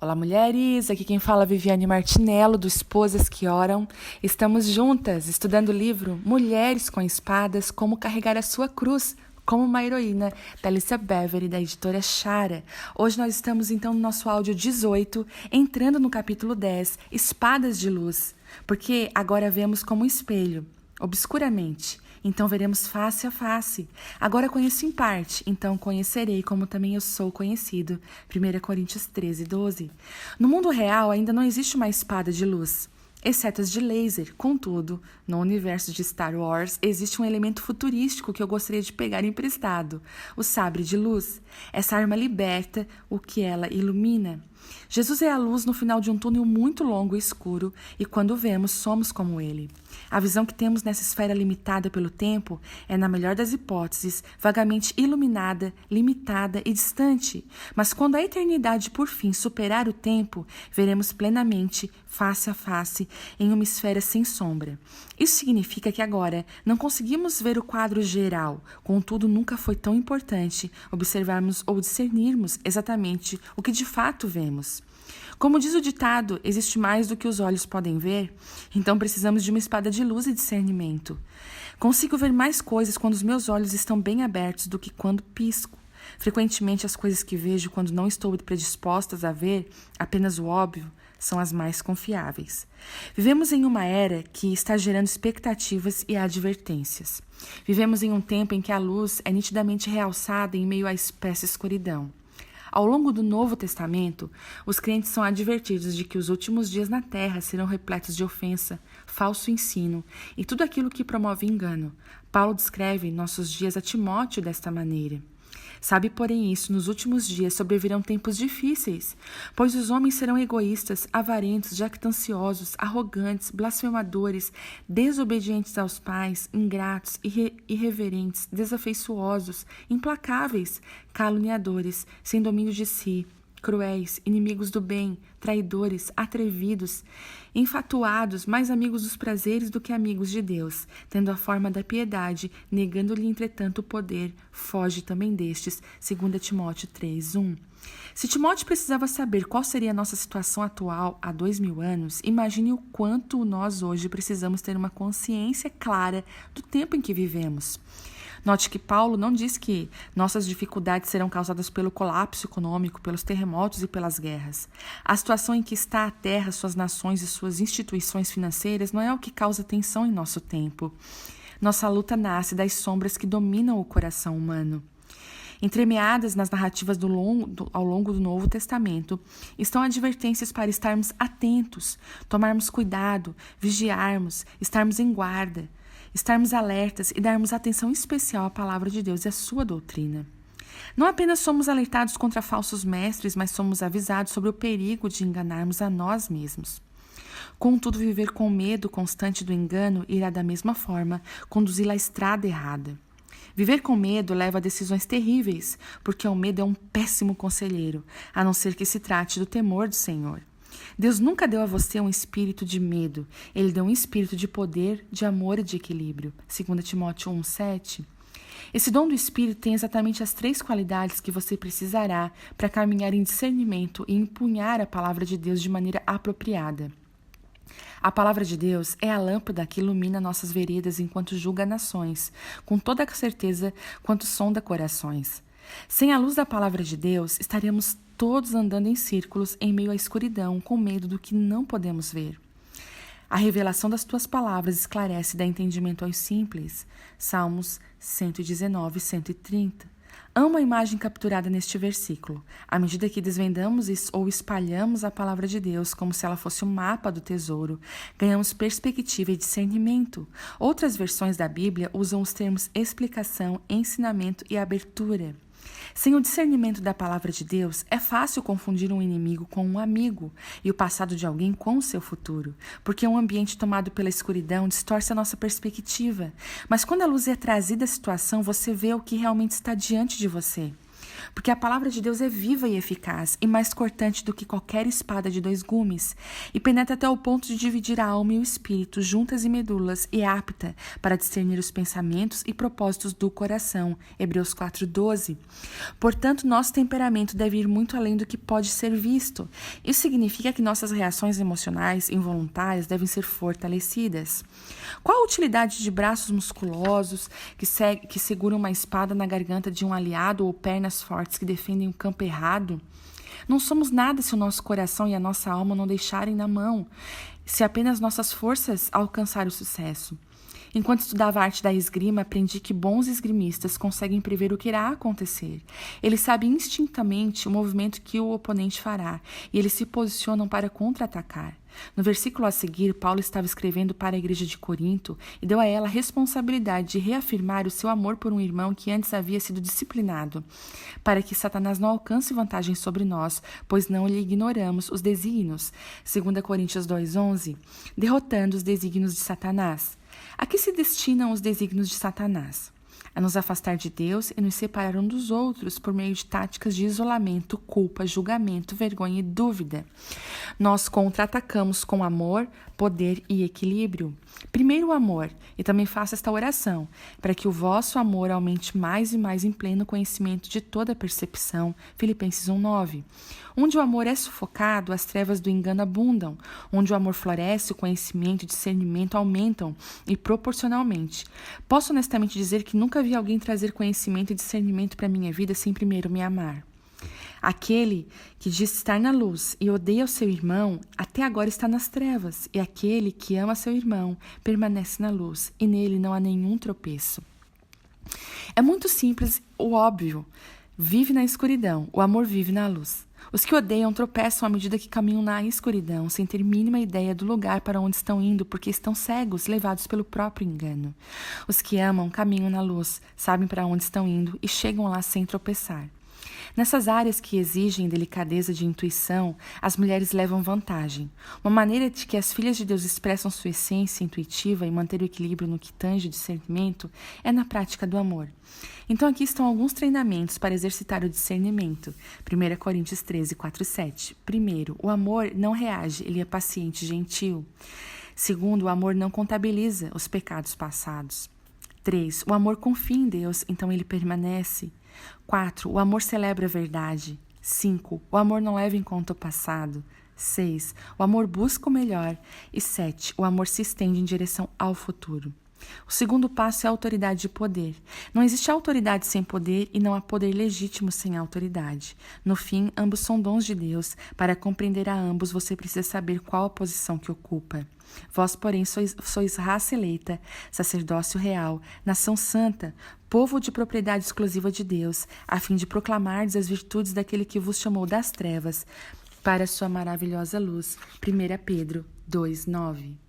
Olá, mulheres! Aqui quem fala é Viviane Martinello, do Esposas que Oram. Estamos juntas estudando o livro Mulheres com Espadas, Como Carregar a Sua Cruz, como uma heroína, da Alicia Beverly, da editora Chara. Hoje nós estamos então no nosso áudio 18, entrando no capítulo 10, Espadas de Luz, porque agora vemos como um espelho, obscuramente. Então veremos face a face. Agora conheço em parte, então conhecerei como também eu sou conhecido. 1 Coríntios 13, 12. No mundo real ainda não existe uma espada de luz, exceto as de laser. Contudo, no universo de Star Wars existe um elemento futurístico que eu gostaria de pegar emprestado: o sabre de luz. Essa arma liberta o que ela ilumina. Jesus é a luz no final de um túnel muito longo e escuro, e quando o vemos, somos como ele. A visão que temos nessa esfera limitada pelo tempo é, na melhor das hipóteses, vagamente iluminada, limitada e distante. Mas quando a eternidade por fim superar o tempo, veremos plenamente, face a face, em uma esfera sem sombra. Isso significa que agora não conseguimos ver o quadro geral, contudo nunca foi tão importante observarmos ou discernirmos exatamente o que de fato vemos. Como diz o ditado, existe mais do que os olhos podem ver, então precisamos de uma espada de luz e discernimento. Consigo ver mais coisas quando os meus olhos estão bem abertos do que quando pisco. Frequentemente as coisas que vejo quando não estou predispostas a ver apenas o óbvio são as mais confiáveis. Vivemos em uma era que está gerando expectativas e advertências. Vivemos em um tempo em que a luz é nitidamente realçada em meio à espessa escuridão. Ao longo do Novo Testamento, os crentes são advertidos de que os últimos dias na Terra serão repletos de ofensa, falso ensino e tudo aquilo que promove engano. Paulo descreve nossos dias a Timóteo desta maneira. Sabe, porém, isso, nos últimos dias sobrevirão tempos difíceis, pois os homens serão egoístas, avarentos, jactanciosos, arrogantes, blasfemadores, desobedientes aos pais, ingratos, irreverentes, desafeiçosos, implacáveis, caluniadores, sem domínio de si, cruéis, inimigos do bem, traidores, atrevidos, enfatuados, mais amigos dos prazeres do que amigos de Deus, tendo a forma da piedade, negando-lhe entretanto o poder, foge também destes, 2 Timóteo 3:1. Se Timóteo precisava saber qual seria a nossa situação atual há 2000 anos, imagine o quanto nós hoje precisamos ter uma consciência clara do tempo em que vivemos. Note que Paulo não diz que nossas dificuldades serão causadas pelo colapso econômico, pelos terremotos e pelas guerras. A situação em que está a Terra, suas nações e suas instituições financeiras não é o que causa tensão em nosso tempo. Nossa luta nasce das sombras que dominam o coração humano. Entremeadas nas narrativas ao longo do Novo Testamento, estão advertências para estarmos atentos, tomarmos cuidado, vigiarmos, estarmos em guarda, estarmos alertas e darmos atenção especial à palavra de Deus e à sua doutrina. Não apenas somos alertados contra falsos mestres, mas somos avisados sobre o perigo de enganarmos a nós mesmos. Contudo, viver com medo constante do engano irá da mesma forma conduzi-la à estrada errada. Viver com medo leva a decisões terríveis, porque o medo é um péssimo conselheiro, a não ser que se trate do temor do Senhor. Deus nunca deu a você um espírito de medo. Ele deu um espírito de poder, de amor e de equilíbrio. 2 Timóteo 1:7. Esse dom do Espírito tem exatamente as 3 qualidades que você precisará para caminhar em discernimento e empunhar a palavra de Deus de maneira apropriada. A palavra de Deus é a lâmpada que ilumina nossas veredas enquanto julga nações, com toda a certeza quanto sonda corações. Sem a luz da palavra de Deus, estaremos todos andando em círculos em meio à escuridão, com medo do que não podemos ver. A revelação das tuas palavras esclarece e dá entendimento aos simples. Salmos 119, 130. Amo a imagem capturada neste versículo. À medida que desvendamos ou espalhamos a palavra de Deus como se ela fosse um mapa do tesouro, ganhamos perspectiva e discernimento. Outras versões da Bíblia usam os termos explicação, ensinamento e abertura. Sem o discernimento da palavra de Deus, é fácil confundir um inimigo com um amigo e o passado de alguém com o seu futuro, porque um ambiente tomado pela escuridão distorce a nossa perspectiva. Mas quando a luz é trazida à situação, você vê o que realmente está diante de você. Porque a palavra de Deus é viva e eficaz, e mais cortante do que qualquer espada de 2 gumes, e penetra até o ponto de dividir a alma e o espírito, juntas e medulas, e é apta para discernir os pensamentos e propósitos do coração. Hebreus 4:12. Portanto, nosso temperamento deve ir muito além do que pode ser visto. Isso significa que nossas reações emocionais involuntárias devem ser fortalecidas. Qual a utilidade de braços musculosos que seguram uma espada na garganta de um aliado ou pernas fortes que defendem o campo errado? Não somos nada se o nosso coração e a nossa alma não deixarem na mão, se apenas nossas forças alcançarem o sucesso. Enquanto estudava a arte da esgrima, aprendi que bons esgrimistas conseguem prever o que irá acontecer. Eles sabem instintamente o movimento que o oponente fará, e eles se posicionam para contra-atacar. No versículo a seguir, Paulo estava escrevendo para a igreja de Corinto e deu a ela a responsabilidade de reafirmar o seu amor por um irmão que antes havia sido disciplinado, para que Satanás não alcance vantagem sobre nós, pois não lhe ignoramos os desígnios. 2 Coríntios 2:11, derrotando os desígnios de Satanás. A que se destinam os desígnios de Satanás? A nos afastar de Deus e nos separar um dos outros por meio de táticas de isolamento, culpa, julgamento, vergonha e dúvida. Nós contra-atacamos com amor, poder e equilíbrio. Primeiro o amor, e também faço esta oração, para que o vosso amor aumente mais e mais em pleno conhecimento de toda a percepção. Filipenses 1:9. Onde o amor é sufocado, as trevas do engano abundam. Onde o amor floresce, o conhecimento e discernimento aumentam, e proporcionalmente. Posso honestamente dizer que nunca vi alguém trazer conhecimento e discernimento para a minha vida sem primeiro me amar. Aquele que diz estar na luz e odeia o seu irmão, até agora está nas trevas, e aquele que ama seu irmão permanece na luz, e nele não há nenhum tropeço. É muito simples o óbvio. Vive na escuridão, o amor vive na luz. Os que odeiam tropeçam à medida que caminham na escuridão, sem ter mínima ideia do lugar para onde estão indo, porque estão cegos, levados pelo próprio engano. Os que amam caminham na luz, sabem para onde estão indo e chegam lá sem tropeçar. Nessas áreas que exigem delicadeza de intuição, as mulheres levam vantagem. Uma maneira de que as filhas de Deus expressam sua essência intuitiva e manter o equilíbrio no que tange o discernimento é na prática do amor. Então aqui estão alguns treinamentos para exercitar o discernimento. 1 Coríntios 13:4-7. Primeiro, o amor não reage, ele é paciente e gentil. Segundo, o amor não contabiliza os pecados passados. 3. O amor confia em Deus, então ele permanece. 4. O amor celebra a verdade. 5. O amor não leva em conta o passado. 6. O amor busca o melhor. E 7. O amor se estende em direção ao futuro. O segundo passo é a autoridade e poder. Não existe autoridade sem poder e não há poder legítimo sem autoridade. No fim, ambos são dons de Deus. Para compreender a ambos, você precisa saber qual a posição que ocupa. Vós, porém, sois raça eleita, sacerdócio real, nação santa, povo de propriedade exclusiva de Deus, a fim de proclamardes as virtudes daquele que vos chamou das trevas para a sua maravilhosa luz. 1 Pedro 2:9.